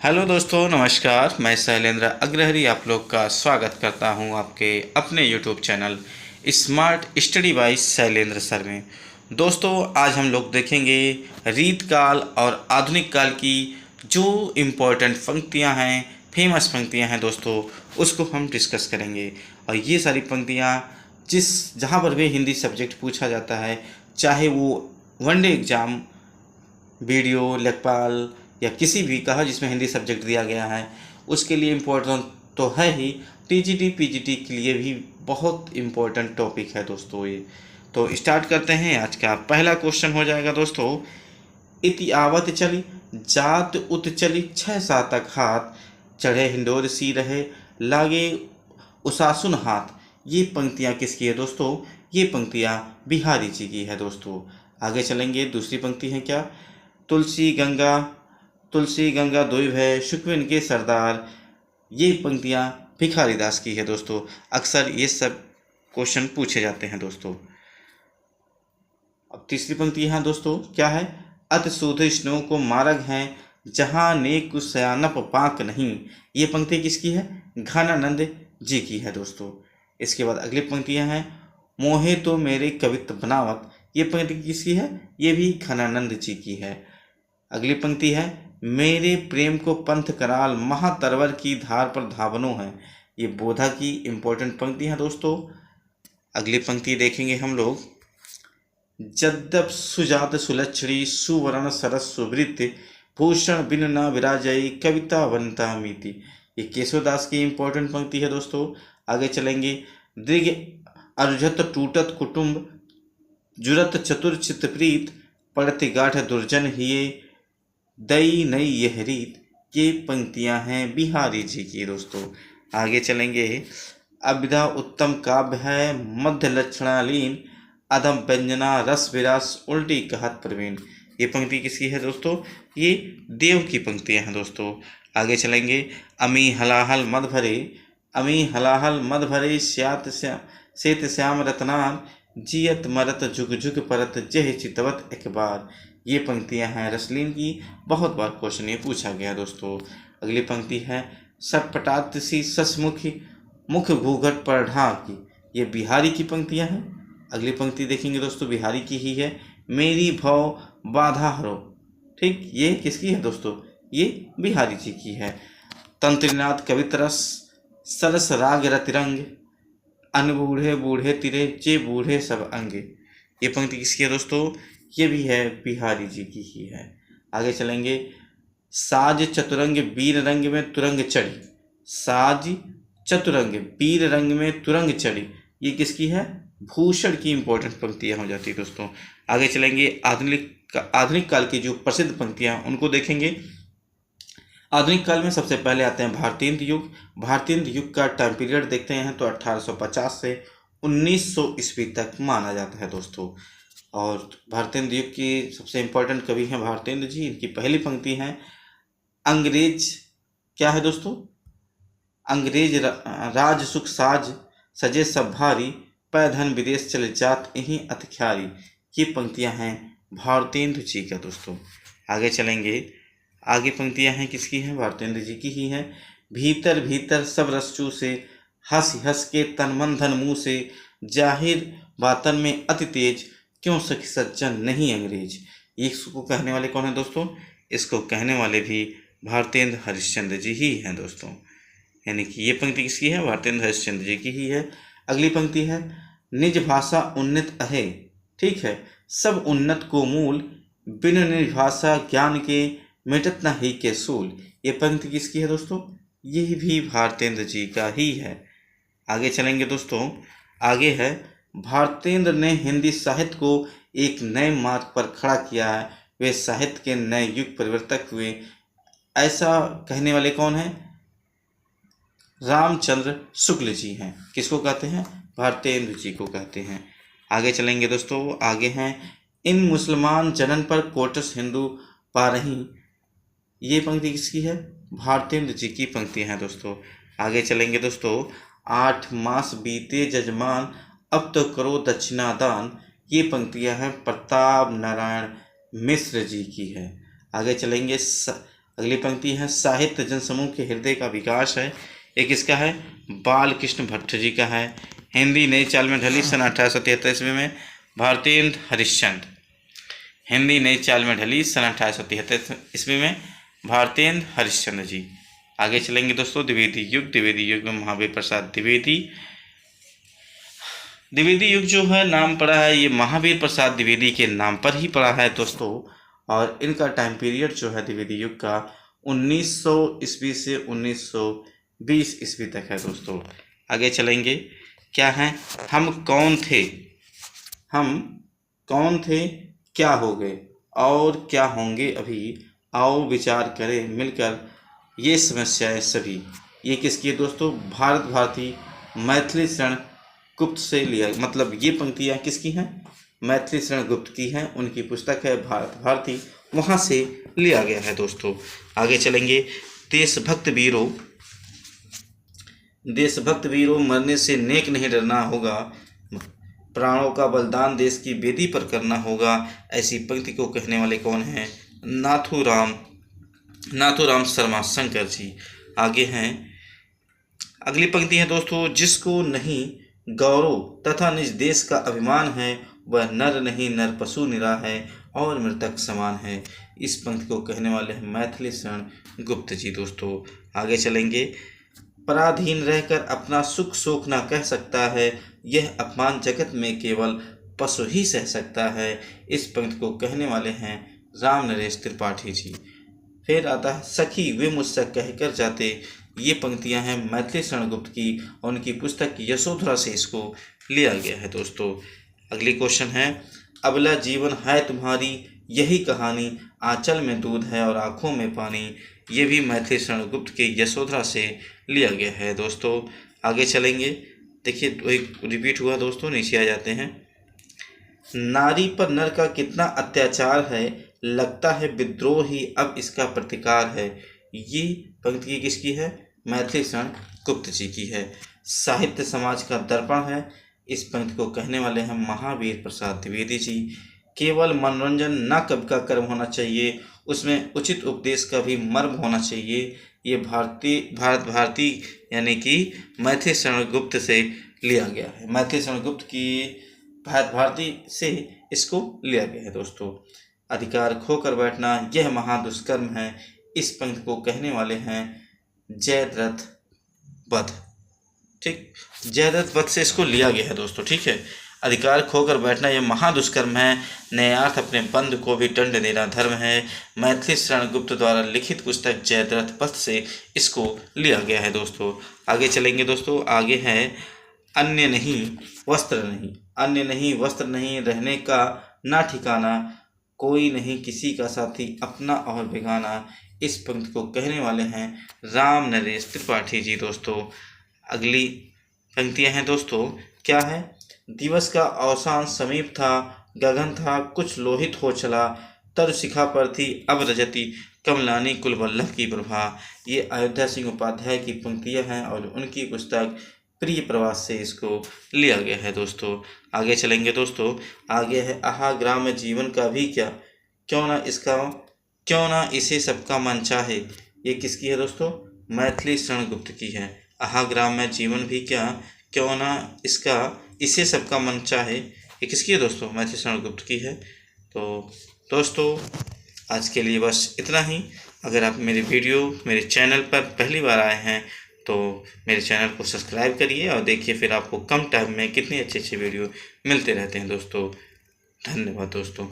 Hello दोस्तों, नमस्कार। मैं शैलेंद्र अग्रहरी आप लोग का स्वागत करता हूं आपके अपने YouTube channel smart study bye Shailendra sir में। दोस्तों, आज हम लोग देखेंगे रीत काल और आधुनिक काल की जो इम्पोर्टेंट पंक्तियां हैं, फेमस पंक्तियां हैं दोस्तों, उसको हम डिस्कस करेंगे। और ये सारी पंक्तियां जहाँ पर भी हिंदी सब्जेक्ट पूछा जाता है, चाहे वो वनडे एग्ज़ाम, वीडियो, लेखपाल या किसी भी कहा जिसमें हिंदी सब्जेक्ट दिया गया है, उसके लिए इम्पोर्टेंट तो है ही। टीजीटी पीजीटी के लिए भी बहुत इम्पोर्टेंट टॉपिक है दोस्तों ये। तो स्टार्ट करते हैं। आज का पहला क्वेश्चन हो जाएगा दोस्तों, इति आवत चली जात उत चली छह सातक हाथ, चढ़े हिंडोर सी रहे लागे उसासुन हाथ। ये पंक्तियाँ किसकी है दोस्तों? ये पंक्तियाँ बिहारी जी की है दोस्तों। आगे चलेंगे। दूसरी पंक्ति है क्या? तुलसी गंगा दुई भय शुकविन के सरदार। ये पंक्तियाँ भिखारी दास की है दोस्तों। अक्सर ये सब क्वेश्चन पूछे जाते हैं दोस्तों। अब तीसरी पंक्ति है दोस्तों, क्या है? अति सुध स्नो को मार्ग हैं जहाँ नेक सयानप पाक नहीं। ये पंक्ति किसकी है? घनानंद जी की है दोस्तों। इसके बाद अगली पंक्तियाँ हैं, मोहे तो मेरे कवित्व बनावत। ये पंक्ति किसकी है? ये भी घनानंद जी की है। अगली पंक्ति है, मेरे प्रेम को पंथ कराल महातरवर की धार पर धावनो है। ये बोधा की इम्पोर्टेंट पंक्ति है दोस्तों। अगली पंक्ति देखेंगे हम लोग, जद्यप सुजात सुलक्षणी सुवर्ण सरस सुवृत भूषण बिन न विराजई कविता वनता मीति। ये केशवदास की इम्पोर्टेंट पंक्ति है दोस्तों। आगे चलेंगे। दृग अरुझत टूटत कुटुंब जुरत चतुर चित्तप्रीत पड़ति गाठ दुर्जन हिये दई नई यह रीत। ये पंक्तियां हैं बिहारी जी की दोस्तों। आगे चलेंगे। अभिधा उत्तम काव्य है मध्य लक्षणालीन अधम व्यंजना रस विरास उल्टी कहत प्रवीण। ये पंक्ति किसकी है दोस्तों? ये देव की पंक्तियां हैं दोस्तों। आगे चलेंगे। अमी हलाहल मद भरे श्वेत श्याम रत्नार जियत मरत जुग जुग परत जह चितवत एक बार। ये पंक्तियां हैं रसलीन की। बहुत बार क्वेश्चन ये पूछा गया दोस्तों। अगली पंक्ति है, सटपटात सी ससमुखी मुख घूघट पर ढाकी। ये बिहारी की पंक्तियां हैं। अगली पंक्ति देखेंगे दोस्तों, बिहारी की ही है, मेरी भव बाधा हरो। ठीक, ये किसकी है दोस्तों? ये बिहारी जी की है। तंत्रीनाथ कवितरस सरस राग रतिरंग अनबूढ़े बूढ़े तिरे जे बूढ़े सब अंगे। ये पंक्ति किसकी है दोस्तों? ये भी है बिहारी जी की ही है। आगे चलेंगे। साज चतुरंग वीर रंग में तुरंग चढ़ी। साज चतुरंग वीर रंग में तुरंग चढ़ी। ये किसकी है? भूषण की इंपॉर्टेंट पंक्तियां हो जाती है दोस्तों। आगे चलेंगे। आधुनिक काल की जो प्रसिद्ध पंक्तियां उनको देखेंगे। आधुनिक काल में सबसे पहले आते हैं भारतेंद्र युग। भारतेंद्र युग का टाइम पीरियड देखते हैं तो 1850 से 1900 ईस्वी तक माना जाता है दोस्तों। और भारतेंद्र युग की सबसे इम्पोर्टेंट कवि हैं भारतेंद्र जी। इनकी पहली पंक्ति है, अंग्रेज क्या है दोस्तों? अंग्रेज राज सुख साज सजे सब भारी पै धन विदेश चले जात यहीं अतिख्यारी। ये पंक्तियां हैं भारतेंद्र जी का दोस्तों। आगे चलेंगे। आगे पंक्तियां हैं किसकी हैं? भारतेंद्र जी की ही हैं। भीतर भीतर सब रस्चू से हंस हंस के तन मन धन मुँह से जाहिर बातन में अति तेज क्यों सखी सज्जन नहीं अंग्रेज। इसको कहने वाले कौन है दोस्तों? इसको कहने वाले भी भारतेंद्र हरिश्चंद्र जी ही हैं दोस्तों। यानी कि ये पंक्ति किसकी है? भारतेंद्र हरिश्चंद्र जी की ही है। अगली पंक्ति है, निज भाषा उन्नत अहे। ठीक है, सब उन्नत को मूल बिन निज भाषा ज्ञान के मिटत न ही के सूल। ये पंक्ति किसकी है दोस्तों? ये भी भारतेंद्र जी का ही है। आगे चलेंगे दोस्तों। आगे है, भारतेंद्र ने हिंदी साहित्य को एक नए मार्ग पर खड़ा किया है। वे साहित्य के नए युग परिवर्तक हुए। ऐसा कहने वाले कौन हैं? रामचंद्र शुक्ल जी हैं। किसको कहते हैं? भारतेंद्र जी को कहते हैं। आगे चलेंगे दोस्तों। आगे हैं, इन मुसलमान जनन पर कोटस हिंदू पा रही। ये पंक्ति किसकी है? भारतेंद्र जी की पंक्ति हैं दोस्तों। आगे चलेंगे दोस्तों। 8 मास बीते जजमान अब तो करो दक्षिणा दान। ये पंक्तियां हैं प्रताप नारायण मिश्र जी की है। आगे चलेंगे। अगली पंक्ति है साहित्य जनसमूह के हृदय का विकास है, ये किसका है? बाल कृष्ण भट्ट जी का है। हिंदी नई चाल में ढली सन 1873 ईस्वी में, भारतेंद्र हरिश्चंद्र। हिंदी नई चाल में ढली सन 1873 ईस्वी में, भारतेंद्र हरिश्चंद्र जी। आगे चलेंगे दोस्तों द्विवेदी युग। द्विवेदी युग में महावीर प्रसाद द्विवेदी। द्विवेदी युग जो है नाम पड़ा है, ये महावीर प्रसाद द्विवेदी के नाम पर ही पड़ा है दोस्तों। और इनका टाइम पीरियड जो है द्विवेदी युग का 1900 ईस्वी से 1920 ईस्वी तक है दोस्तों। आगे चलेंगे, क्या है? हम कौन थे, हम कौन थे, क्या हो गए और क्या होंगे अभी, आओ विचार करें मिलकर ये समस्याएं सभी। ये किसकी है दोस्तों? भारत भारती मैथिली शरण गुप्त से लिया, मतलब ये पंक्तियाँ किसकी हैं? मैथिली शरण गुप्त की हैं। उनकी पुस्तक है भारत भारती, वहाँ से लिया गया है दोस्तों। आगे चलेंगे, देशभक्त वीरों, देशभक्त वीरों मरने से नेक नहीं डरना होगा, प्राणों का बलिदान देश की वेदी पर करना होगा। ऐसी पंक्ति को कहने वाले कौन हैं? नाथूराम शर्मा शंकर जी। आगे हैं, अगली पंक्ति है दोस्तों, जिसको नहीं गौरव तथा निज देश का अभिमान है, वह नर नहीं नर पशु निरा है और मृतक समान है। इस पंक्ति को कहने वाले हैं मैथिली शरण गुप्त जी दोस्तों। आगे चलेंगे, पराधीन रहकर अपना सुख शोक न कह सकता है, यह अपमान जगत में केवल पशु ही सह सकता है। इस पंक्ति को कहने वाले हैं राम नरेश त्रिपाठी जी। फिर आता है, सखी वे मुझसे कहकर जाते। ये पंक्तियां हैं मैथिली शरण गुप्त की और उनकी पुस्तक यशोधरा से इसको लिया गया है दोस्तों। अगली क्वेश्चन है, अबला जीवन है तुम्हारी यही कहानी, आंचल में दूध है और आँखों में पानी। ये भी मैथिली शरण गुप्त के यशोधरा से लिया गया है दोस्तों। आगे चलेंगे, देखिए एक रिपीट हुआ दोस्तों, नीचे आ जाते हैं। नारी पर नर का कितना अत्याचार है, लगता है विद्रोह ही अब इसका प्रतिकार है। ये पंक्ति किसकी है? मैथिली शरण गुप्त जी की है। साहित्य समाज का दर्पण है, इस पंक्ति को कहने वाले हैं महावीर प्रसाद द्विवेदी जी। केवल मनोरंजन न कवि का कर्म होना चाहिए, उसमें उचित उपदेश का भी मर्म होना चाहिए। ये भारत भारती यानी कि मैथिली शरण गुप्त से लिया गया है। मैथिली शरण गुप्त की भारत भारती से इसको लिया गया है दोस्तों। अधिकार खोकर बैठना यह महादुष्कर्म है, इस पंक्ति को कहने वाले हैं जयद्रथ वध। ठीक, जयद्रथ वध से इसको लिया गया है दोस्तों। ठीक है, अधिकार खोकर बैठना यह महादुष्कर्म है, न्यायार्थ अपने बंधु को भी दंड देना धर्म है। मैथिली शरण गुप्त द्वारा लिखित पुस्तक जयद्रथ वध से इसको लिया गया है दोस्तों। आगे चलेंगे दोस्तों, आगे है अन्य नहीं वस्त्र नहीं, अन्य नहीं वस्त्र नहीं, रहने का ना ठिकाना, कोई नहीं किसी का साथी अपना और बेगाना। इस पंक्ति को कहने वाले हैं राम नरेश त्रिपाठी जी दोस्तों। अगली पंक्तियां हैं दोस्तों, क्या है? दिवस का अवसान समीप था, गगन था कुछ लोहित हो चला, तर शिखा पर थी अब रजती, कमलानी कुल वल्लभ की प्रभा। ये अयोध्या सिंह उपाध्याय की पंक्तियां हैं और उनकी पुस्तक प्रिय प्रवास से इसको लिया गया है दोस्तों। आगे चलेंगे दोस्तों, आगे है आहा ग्राम जीवन का भी क्या, क्यों ना इसे सबका मन चाहे। ये किसकी है दोस्तों? मैथिली शरण गुप्त की है। आहा ग्राम में जीवन भी क्या, क्यों ना इसे सबका मन चाहे, ये किसकी है दोस्तों? मैथिली शरण गुप्त की है। तो दोस्तों आज के लिए बस इतना ही। अगर आप मेरे चैनल पर पहली बार आए हैं तो मेरे चैनल को सब्सक्राइब करिए और देखिए फिर आपको कम टाइम में कितनी अच्छे वीडियो मिलते रहते हैं दोस्तों। धन्यवाद दोस्तों।